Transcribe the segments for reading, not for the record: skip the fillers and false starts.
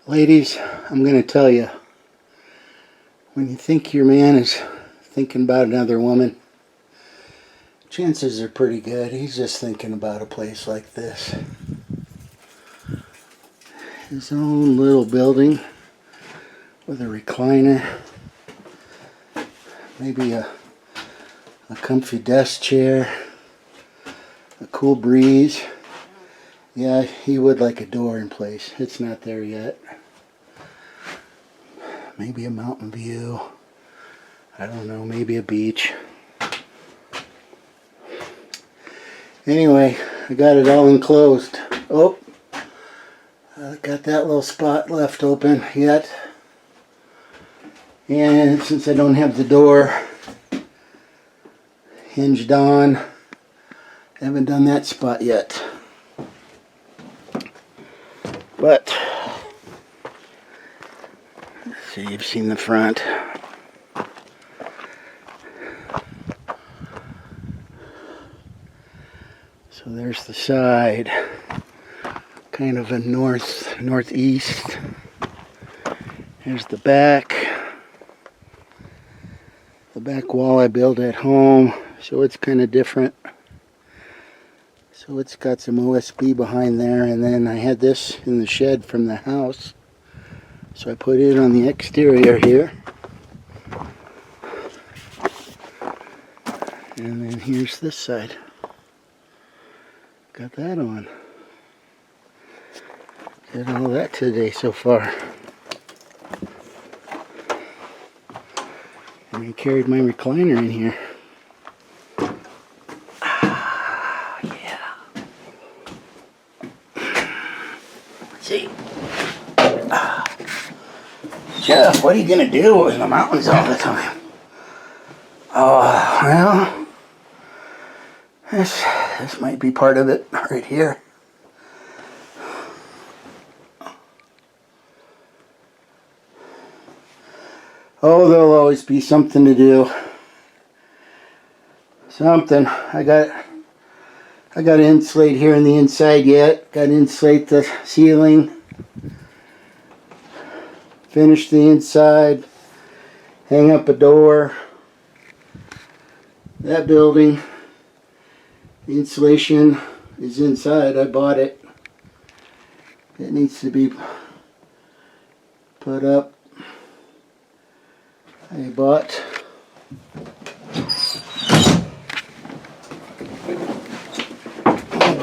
Ladies, I'm going to tell you, when you think your man is thinking about another woman, chances are pretty good he's just thinking about a place like this. His own little building with a recliner, maybe a comfy desk chair, a cool breeze. Yeah, he would like a door in place. It's not there yet. Maybe a mountain view. I don't know, maybe a beach. Anyway, I got it all enclosed. Oh, I got that little spot left open yet. And since I don't have the door hinged on, I haven't done that spot yet. But, let's see, you've seen the front. So there's the side, kind of a northeast. Here's the back. The back wall I built at home, so it's kind of different. So it's got some OSB behind there, and then I had this in the shed from the house. So I put it on the exterior here. And then here's this side. Got that on. Did all that today so far. And I carried my recliner in here. See? Jeff, what are you going to do in the mountains all the time? Oh, well, this might be part of it right here. Oh, there'll always be something to do. Something. I got to insulate here on the inside yet. Got to insulate the ceiling. Finish the inside. Hang up a door. That building, the insulation is inside. I bought it. It needs to be put up. I bought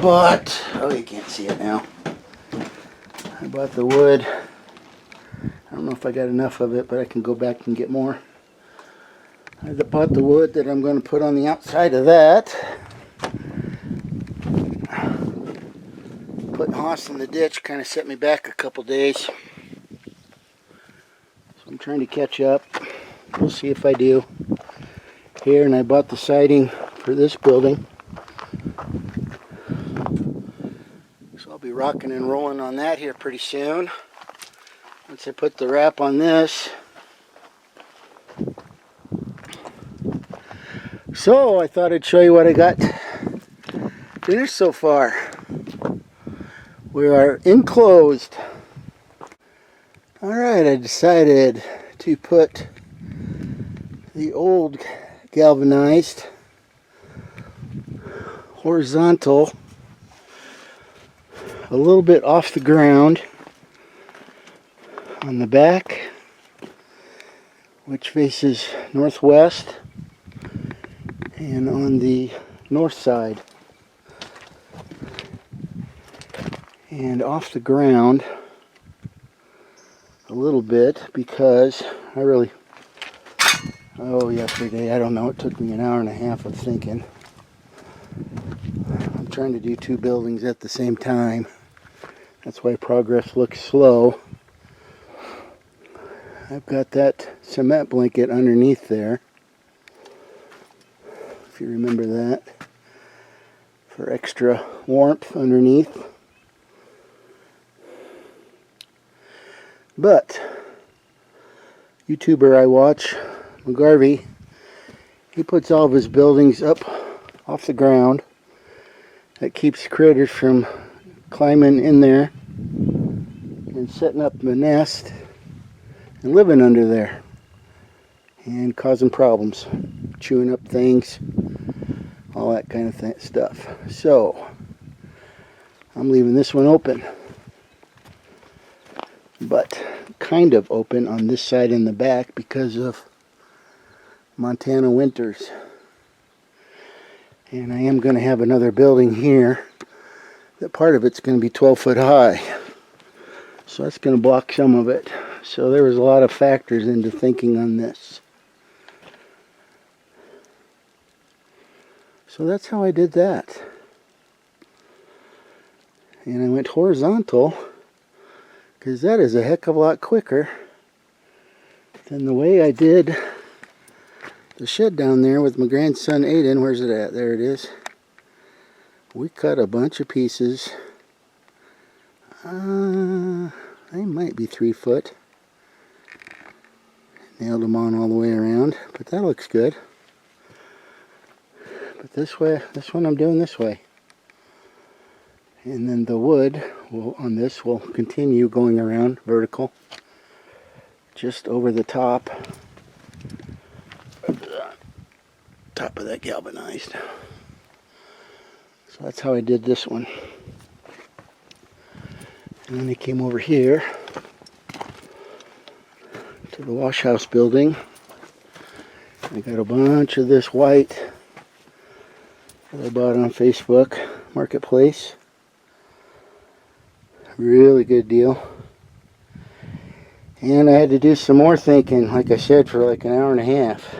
oh, you can't see it now. I bought the wood. I don't know if I got enough of it, but I can go back and get more. I bought the wood that I'm going to put on the outside of that. Putting Hoss in the ditch kind of set me back a couple days. So I'm trying to catch up. We'll see if I do. Here, and I bought the siding for this building. So I'll be rocking and rolling on that here pretty soon. Once I put the wrap on this. So I thought I'd show you what I got finished so far. We are enclosed. Alright, I decided to put the old galvanized horizontal a little bit off the ground on the back, which faces northwest, and on the north side, and off the ground a little bit because yesterday, I don't know, it took me an hour and a half of thinking. I'm trying to do two buildings at the same time. That's why progress looks slow. I've got that cement blanket underneath there, if you remember that, for extra warmth underneath. But YouTuber I watch, McGarvey, he puts all of his buildings up off the ground. That keeps critters from climbing in there and setting up a nest and living under there and causing problems, chewing up things, all that kind of stuff. So I'm leaving this one open, but kind of open on this side in the back because of Montana winters. And I am going to have another building here that part of it's going to be 12 foot high. So that's going to block some of it. So there was a lot of factors into thinking on this. So that's how I did that. And I went horizontal because that is a heck of a lot quicker than the way I did the shed down there with my grandson Aiden. Where's it at? There it is. We cut a bunch of pieces. They might be 3 foot. Nailed them on all the way around, but that looks good. But this one I'm doing this way. And then the wood on this will continue going around vertical, just over the top of that galvanized. So that's how I did this one. And then I came over here to the wash house building. I got a bunch of this white that I bought on Facebook Marketplace. Really good deal. And I had to do some more thinking, like I said, for like an hour and a half.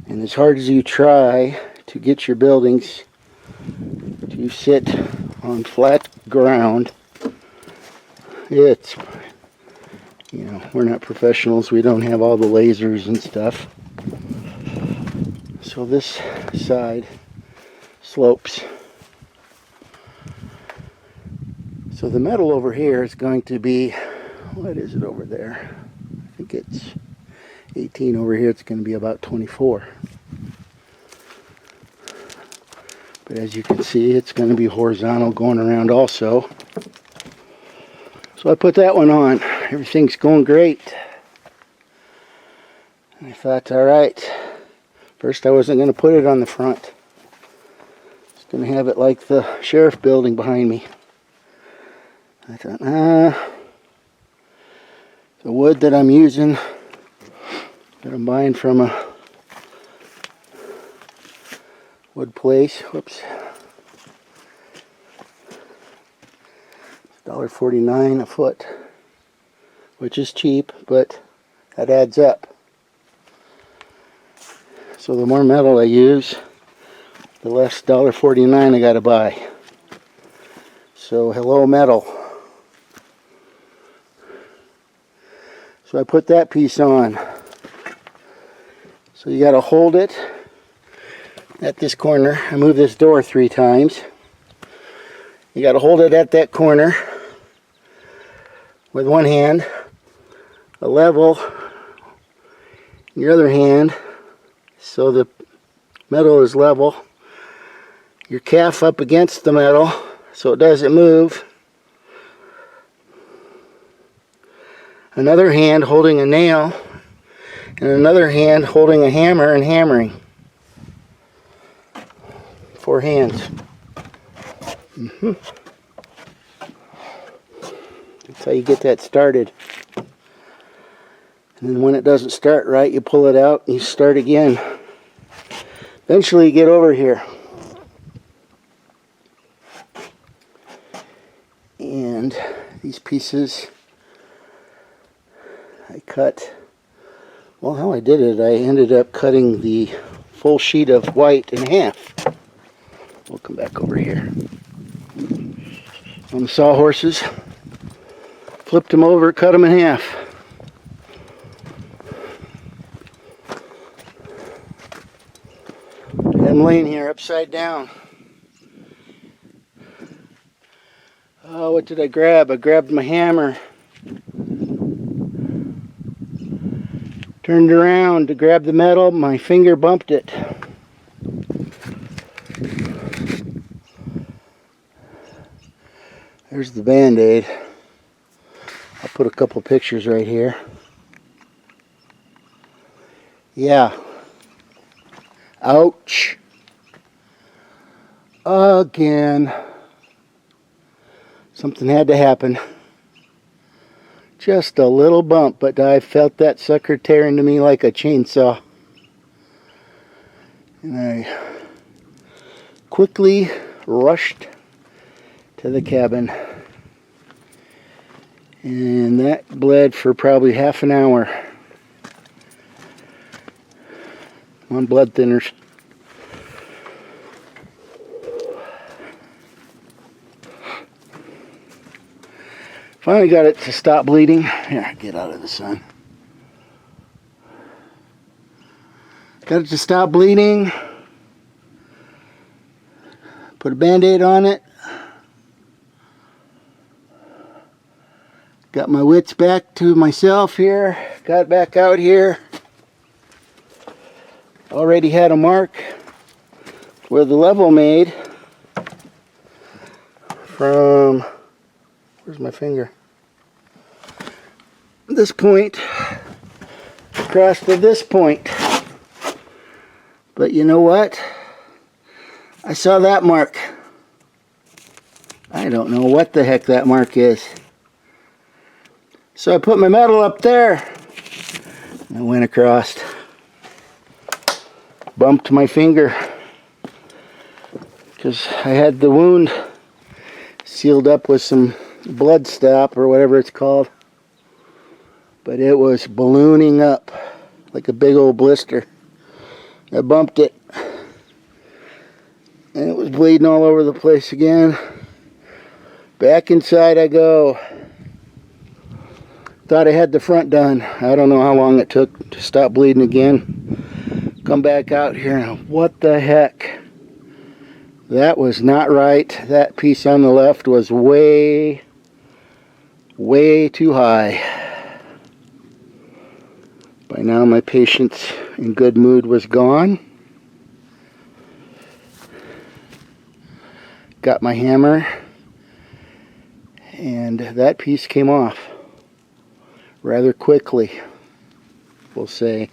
And as hard as you try to get your buildings to sit on flat ground, it's, you know, we're not professionals. We don't have all the lasers and stuff. So this side slopes. So the metal over here is going to be, what is it over there? I think it's 18 over here. It's going to be about 24. But as you can see, it's going to be horizontal going around also. So I put that one on. Everything's going great. And I thought, all right, first I wasn't going to put it on the front. I was going to have it like the sheriff building behind me. I thought, the wood that I'm using, that I'm buying from a wood place, whoops, $1.49 a foot, which is cheap, but that adds up. So the more metal I use, the less $1.49 I gotta buy. So hello metal. So I put that piece on. So you gotta hold it at this corner. I move this door 3 times. You gotta hold it at that corner with one hand, a level in your other hand, so the metal is level. Your calf up against the metal so it doesn't move. Another hand holding a nail, and another hand holding a hammer and hammering. 4 hands. That's how you get that started. And then when it doesn't start right, you pull it out and you start again. Eventually you get over here. And these pieces I cut, well, how I did it, I ended up cutting the full sheet of white in half. We'll come back over here. On the sawhorses, flipped them over, cut them in half. Had them laying here upside down. Oh, what did I grab? I grabbed my hammer. Turned around to grab the metal, my finger bumped it. There's the Band-Aid. put a couple pictures right here. Yeah. Ouch. Again. Something had to happen. Just a little bump, but I felt that sucker tear into me like a chainsaw. And I quickly rushed to the cabin. And that bled for probably half an hour. I'm on blood thinners. Finally got it to stop bleeding. Here, get out of the sun. Got it to stop bleeding. Put a Band-Aid on it. Got my wits back to myself here. Got back out here. Already had a mark where the level made from, where's my finger? This point across to this point. But you know what? I saw that mark. I don't know what the heck that mark is. So I put my metal up there and I went across. Bumped my finger because I had the wound sealed up with some blood stop or whatever it's called. But it was ballooning up like a big old blister. I bumped it and it was bleeding all over the place again. Back inside I go. Thought I had the front done. I don't know how long it took to stop bleeding again. Come back out here and what the heck? That was not right. That piece on the left was way too high. By now my patience in good mood was gone. Got my hammer and that piece came off rather quickly, we'll say.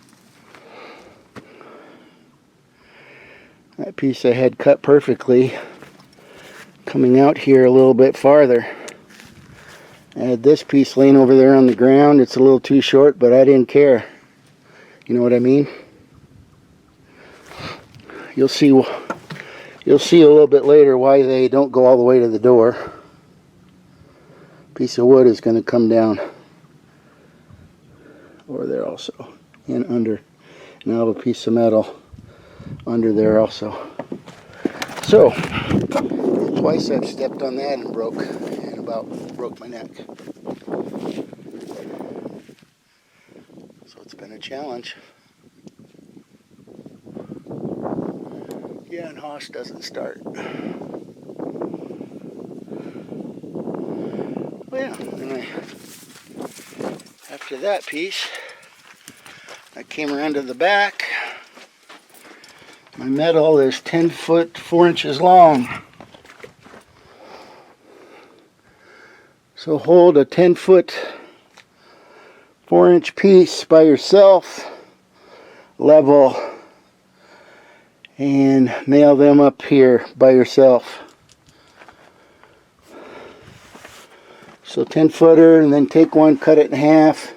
That piece I had cut perfectly. Coming out here a little bit farther. I had this piece laying over there on the ground. It's a little too short, but I didn't care. You know what I mean? You'll see a little bit later why they don't go all the way to the door. Piece of wood is going to come down over there also and under. And I'll have a piece of metal under there also. So twice I've stepped on that and broke my neck. So it's been a challenge. Yeah, and Hoss doesn't start. Well, and after that piece, I came around to the back. My metal is 10 foot 4 inches long. So hold a 10 foot 4 inch piece by yourself, level, and nail them up here by yourself. So 10 footer, and then take one, cut it in half,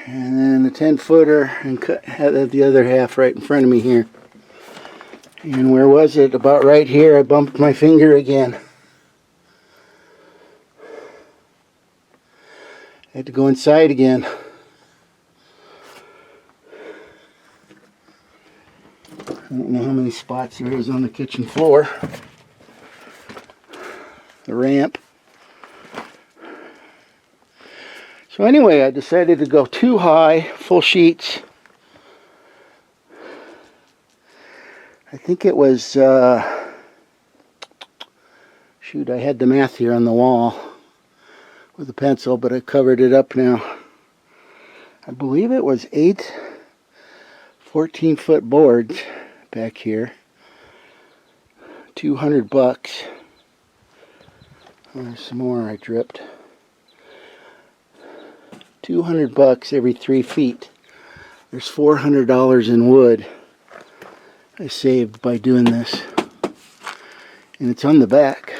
and then the 10 footer and cut the other half right in front of me here. And where was it? About right here. I bumped my finger again. I had to go inside again. I don't know how many spots there is on the kitchen floor. The ramp. So anyway, I decided to go too high, full sheets. I think it was, shoot, I had the math here on the wall with a pencil, but I covered it up now. I believe it was 8 14-foot boards back here. $200. There's some more I dripped. $200 every 3 feet. There's $400 in wood I saved by doing this. And it's on the back.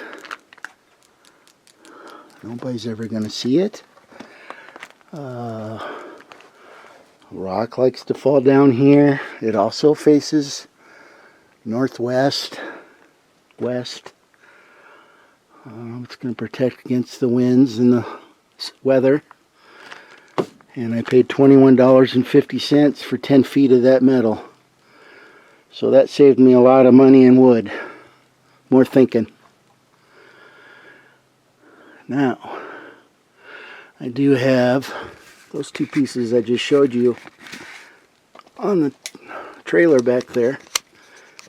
Nobody's ever going to see it. Rock likes to fall down here. It also faces northwest, west. It's going to protect against the winds and the weather. And I paid $21.50 for 10 feet of that metal. So that saved me a lot of money in wood. More thinking. Now, I do have those 2 pieces I just showed you on the trailer back there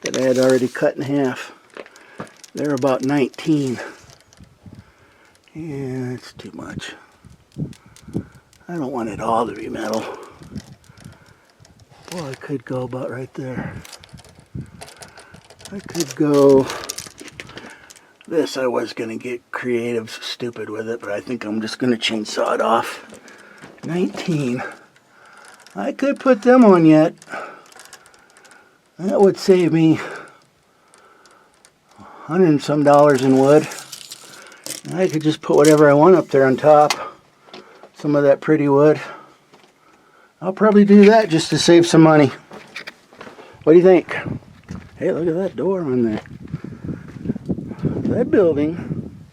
that I had already cut in half. They're about 19. Yeah, it's too much. I don't want it all to be metal. Well, I could go about right there. I could go this. I was going to get creative, stupid with it, but I think I'm just going to chainsaw it off. 19. I could put them on yet. That would save me $100 and some in wood. And I could just put whatever I want up there on top. Some of that pretty wood. I'll probably do that just to save some money. What do you think? Hey, look at that door on there. That building.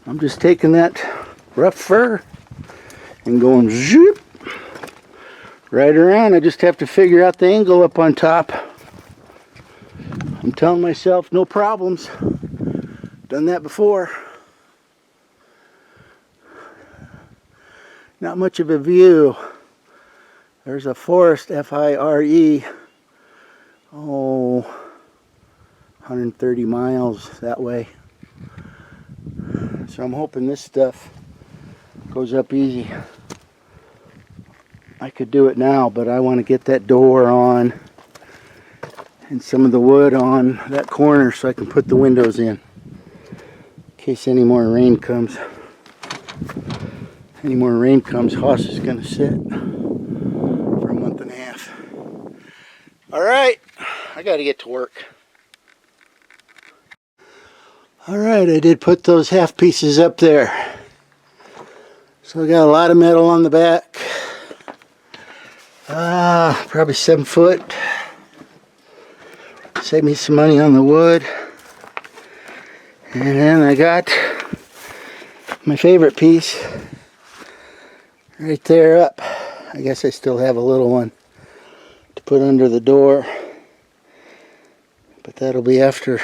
I'm just taking that rough fir and going zoop right around. I just have to figure out the angle up on top. I'm telling myself no problems. Done that before. Not much of a view. There's a forest, F-I-R-E. Oh, 130 miles that way. So I'm hoping this stuff goes up easy. I could do it now, but I want to get that door on and some of the wood on that corner so I can put the windows in case any more rain comes. Any more rain comes, Hoss is going to sit for a month and a half. Alright, I got to get to work. Alright, I did put those half pieces up there. So I got a lot of metal on the back. Probably 7 foot. Save me some money on the wood. And then I got my favorite piece right there up. I guess I still have a little one to put under the door, but that'll be after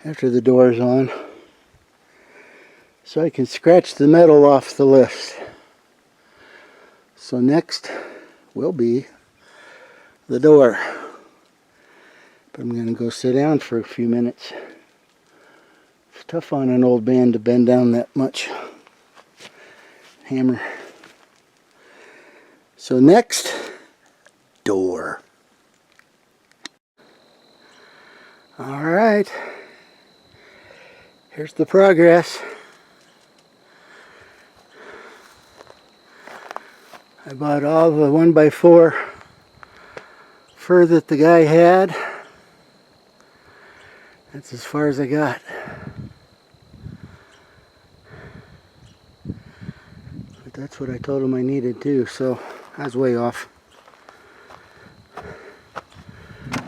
the door's on, so I can scratch the metal off the list. So next will be the door, but I'm going to go sit down for a few minutes. It's tough on an old man to bend down that much. Hammer. So next, door. Alright. Here's the progress. I bought all the 1x4 fur that the guy had. That's as far as I got. But that's what I told him I needed too, so I was way off.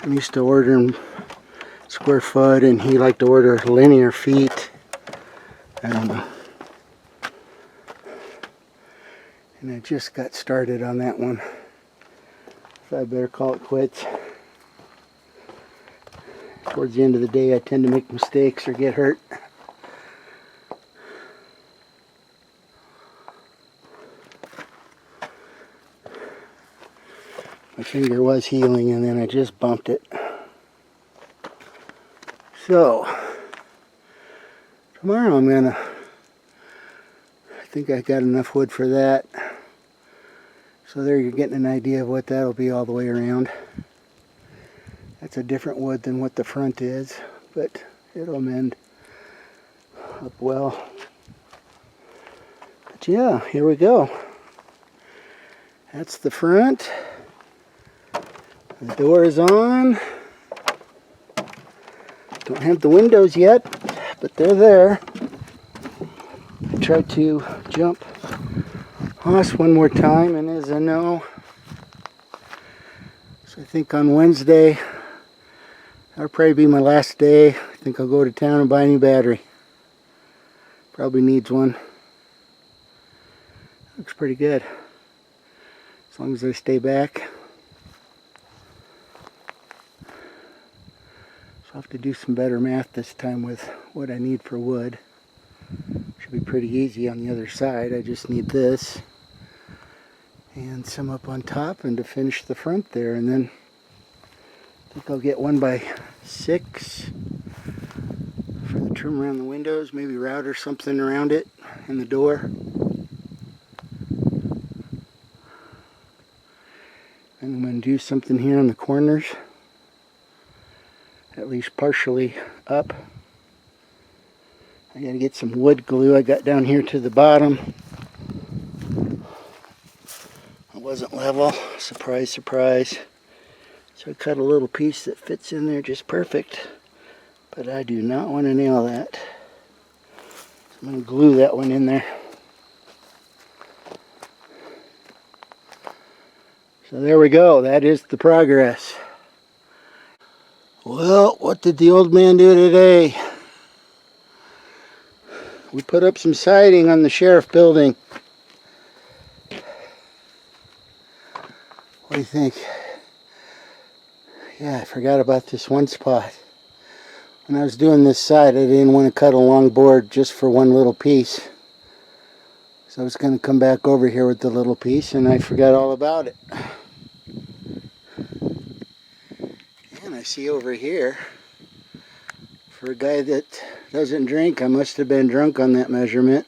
I'm used to ordering square foot and he liked to order linear feet. I don't know. And I just got started on that one. So I better call it quits. Towards the end of the day I tend to make mistakes or get hurt. My finger was healing and then I just bumped it. So, tomorrow I think I got enough wood for that. So there you're getting an idea of what that'll be all the way around. That's a different wood than what the front is, but it'll mend up well. But yeah, here we go. That's the front. The door is on. Don't have the windows yet, but they're there. I tried to jump Haas one more time, and as I know, so I think on Wednesday, that'll probably be my last day. I think I'll go to town and buy a new battery. Probably needs one. Looks pretty good. As long as I stay back. So I'll have to do some better math this time with what I need for wood. Should be pretty easy on the other side. I just need this. And some up on top and to finish the front there. And then I think I'll get 1x6 for the trim around the windows. Maybe router something around it and the door. And I'm going to do something here on the corners. At least partially up. I got to get some wood glue I got down here to the bottom. It wasn't level. Surprise, surprise. So I cut a little piece that fits in there just perfect. But I do not want to nail that. So I'm going to glue that one in there. So there we go. That is the progress. Well, what did the old man do today? We put up some siding on the sheriff building. What do you think? Yeah, I forgot about this one spot. When I was doing this side, I didn't want to cut a long board just for one little piece. So I was going to come back over here with the little piece, and I forgot all about it. And I see over here, for a guy that doesn't drink, I must have been drunk on that measurement.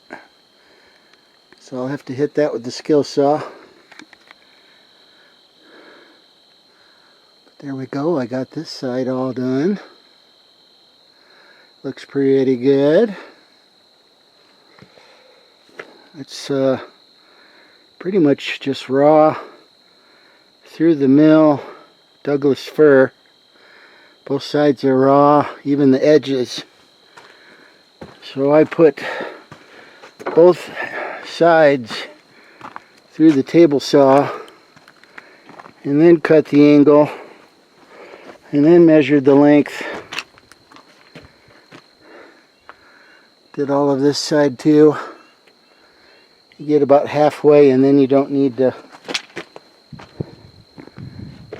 So I'll have to hit that with the skill saw. But there we go, I got this side all done. Looks pretty good. It's pretty much just raw through the mill Doug Fir. Both sides are raw, even the edges. So I put both sides through the table saw and then cut the angle and then measured the length. Did all of this side too. You get about halfway and then you don't need to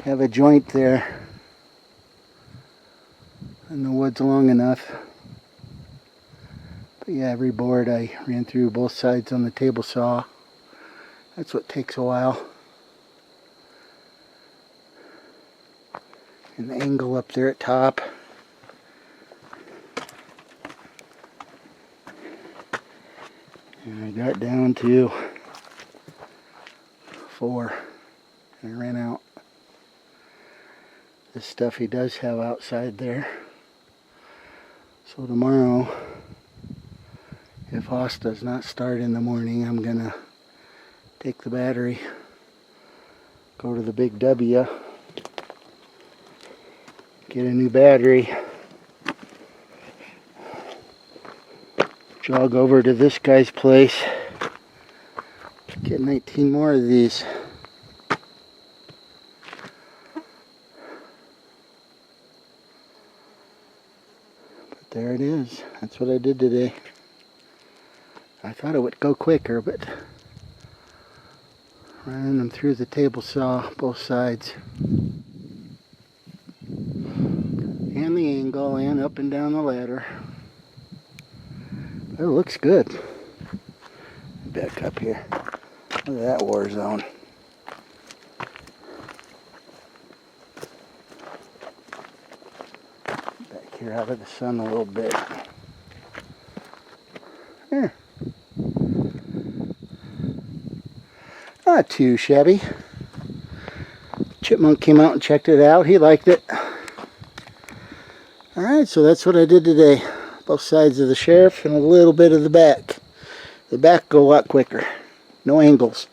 have a joint there. And the wood's long enough. But yeah, every board I ran through both sides on the table saw. That's what takes a while. And the angle up there at top. And I got down to 4. And I ran out. This stuff he does have outside there. So tomorrow, if Haas does not start in the morning, I'm going to take the battery, go to the Big W, get a new battery, jog over to this guy's place, get 19 more of these. There it is. That's what I did today. I thought it would go quicker, but running them through the table saw, both sides. And the angle, and up and down the ladder. It looks good. Back up here. Look at that war zone. Here out of the sun a little bit. There. Not too shabby. Chipmunk came out and checked it out. He liked it. Alright, so that's what I did today. Both sides of the sheriff and a little bit of the back. The back go a lot quicker. No angles.